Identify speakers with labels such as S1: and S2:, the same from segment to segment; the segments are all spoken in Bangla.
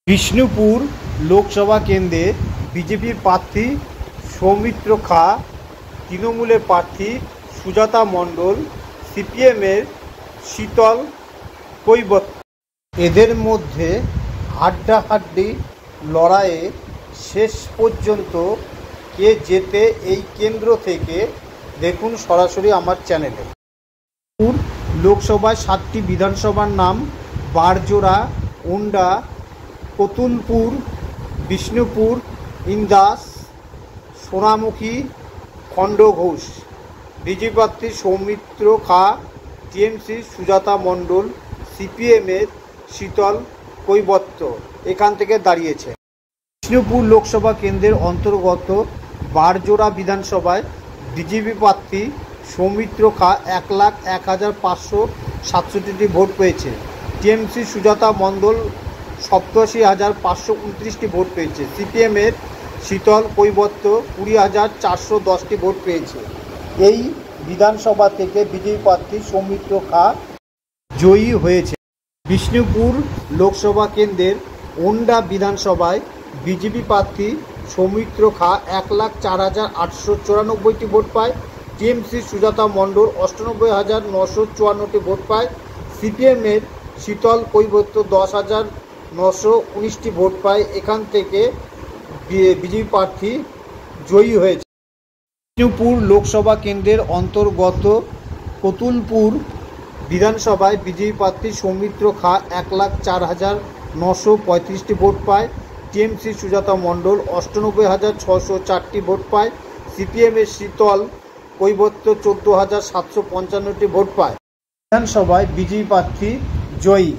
S1: বিষ্ণুপুর লোকসভা কেন্দ্রে বিজেপির প্রার্থী সৌমিত্র খাঁ, তৃণমূলের প্রার্থী সুজাতা মণ্ডল, সিপিএমের শীতল কৈবত্য। এদের মধ্যে হাড্ডাহাড্ডি লড়াইয়ে শেষ পর্যন্ত কে জেতে এই কেন্দ্র থেকে দেখুন সরাসরি আমার চ্যানেলে। লোকসভায় 7টি বিধানসভার নাম: বারজোড়া, ওন্ডা, কতুলপুর, বিষ্ণুপুর, ইন্দাস, সোনামুখী, খণ্ডঘোষ। বিজেপি প্রার্থী সৌমিত্র খাঁ, টিএমসির সুজাতা মণ্ডল, সিপিএমের শীতল কৈবত্য এখান থেকে দাঁড়িয়েছে। বিষ্ণুপুর লোকসভা কেন্দ্রের অন্তর্গত বারজোড়া বিধানসভায় বিজেপি প্রার্থী সৌমিত্র খাঁ 1,01,567টি ভোট পেয়েছে। টিএমসি সুজাতা মণ্ডল 87,529টি ভোট পেয়েছে। সিপিএমের শীতল কৈবত্য 20,410টি ভোট পেয়েছে। এই বিধানসভা থেকে বিজেপি প্রার্থী সৌমিত্র খাঁ জয়ী হয়েছে। বিষ্ণুপুর লোকসভা কেন্দ্রের ওন্ডা বিধানসভায় বিজেপি প্রার্থী সৌমিত্র খাঁ 1,04,894টি ভোট পায়। টিএমসি সুজাতা মণ্ডল 98,954টি ভোট পায়। সিপিএমের শীতল কৈবত্য 10,919টি ভোট পায়। এখান থেকে বিজেপি প্রার্থী জয়ী হয়েছে। বিষ্ণুপুর লোকসভা কেন্দ্রের অন্তর্গত কতুলপুর বিধানসভায় বিজেপি প্রার্থী সৌমিত্র খাঁ 1,04,935টি ভোট পায়। টিএমসি সুজাতা মণ্ডল 98,604টি ভোট পায়। সিপিএমের শীতল কৈবত্য 14,755টি ভোট পায়। বিধানসভায় বিজেপি প্রার্থী জয়ী।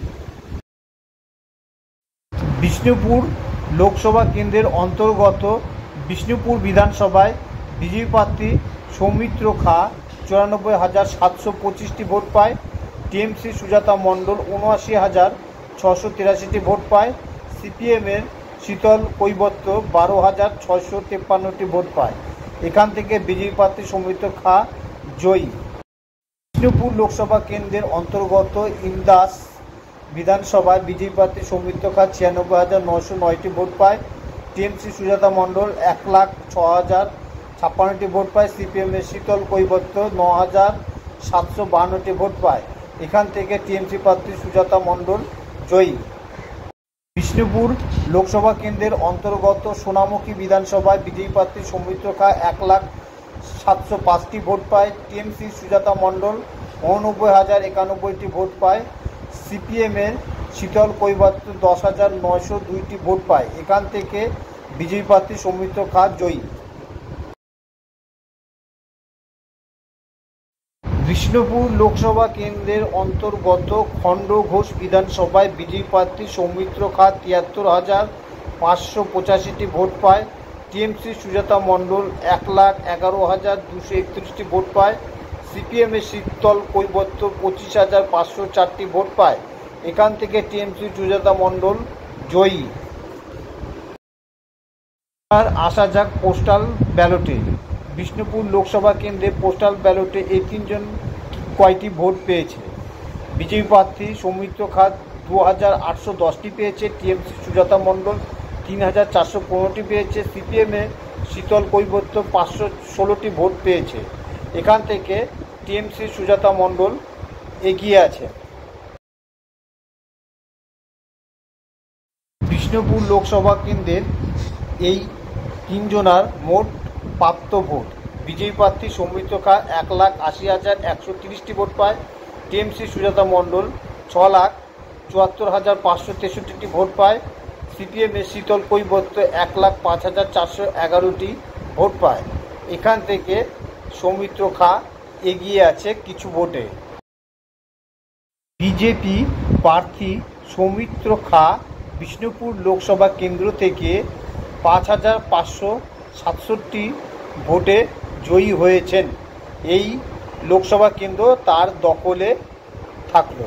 S1: বিষ্ণুপুর লোকসভা কেন্দ্রের অন্তর্গত বিষ্ণুপুর বিধানসভায় বিজেপি প্রার্থী সৌমিত্র খাঁ 94,725টি ভোট পায়। টিএমসি সুজাতা মণ্ডল 79,683টি ভোট পায়। সিপিএমের শীতল কৈবত্য 12,653টি ভোট পায়। এখান থেকে বিজেপি প্রার্থী সৌমিত্র খাঁ জয়ী। বিষ্ণুপুর লোকসভা কেন্দ্রের অন্তর্গত ইন্দাস বিধানসভায় বিজেপি প্রার্থী সৌমিত্র খাঁ 96,909টি ভোট পায়। টিএমসি সুজাতা মণ্ডল 1,06,056টি ভোট পায়। সিপিএমের শীতল কৈবত্য 9,752টি ভোট পায়। এখান থেকে টিএমসি প্রার্থী সুজাতা মণ্ডল জয়ী। বিষ্ণুপুর লোকসভা কেন্দ্রের অন্তর্গত সোনামুখী বিধানসভায় বিজেপি প্রার্থী সৌমিত্র খাঁ 1,0705টি ভোট পায়। টিএমসি সুজাতা মণ্ডল 89,091টি ভোট পায়। সিপিএমের শীতল কৈবত্য 10,902টি ভোট পায়। এখান থেকে বিজেপি প্রার্থী সৌমিত্র খাঁ জয়ী। বিষ্ণুপুর লোকসভা কেন্দ্রের অন্তর্গত খণ্ডঘোষ বিধানসভায় বিজেপি প্রার্থী সৌমিত্র খাঁ 73,585টি ভোট পায়। টিএমসি সুজাতা মণ্ডল 1,11,231টি ভোট পায়। সিপিএমের শীতল কৈবত্য 25,504টি ভোট পায়। এখান থেকে টিএমসি সুজাতা মণ্ডল জয়ী। আর আসা যাক পোস্টাল ব্যালটে। বিষ্ণুপুর লোকসভা কেন্দ্রে পোস্টাল ব্যালটে এই তিনজন কয়টি ভোট পেয়েছে? বিজেপি প্রার্থী সৌমিত্র খাঁ 2,810টি পেয়েছে। টিএমসি সুজাতা মণ্ডল 3,415টি পেয়েছে। সিপিএমের শীতল কৈবত্য 516টি ভোট পেয়েছে। এখান থেকে টিএমসি সুজাতা মণ্ডল এগিয়ে আছে। বিষ্ণুপুর লোকসভা কেন্দ্রের এই তিনজনার মোট প্রাপ্ত ভোট: বিজেপি প্রার্থী সৌমিত্র খাঁ 1,80,130টি ভোট পায়। টিএমসি সুজাতা মণ্ডল 6,74,563টি ভোট পায়। সিপিএমের শীতল কৈবত্য 1,05,411টি ভোট পায়। এখান থেকে সৌমিত্র খাঁ এগিয়ে আছে কিছু ভোটে। বিজেপি প্রার্থী সৌমিত্র খাঁ বিষ্ণুপুর লোকসভা কেন্দ্র থেকে 5,567 ভোটে জয়ী হয়েছেন। এই লোকসভা কেন্দ্র তার দখলে থাকলো।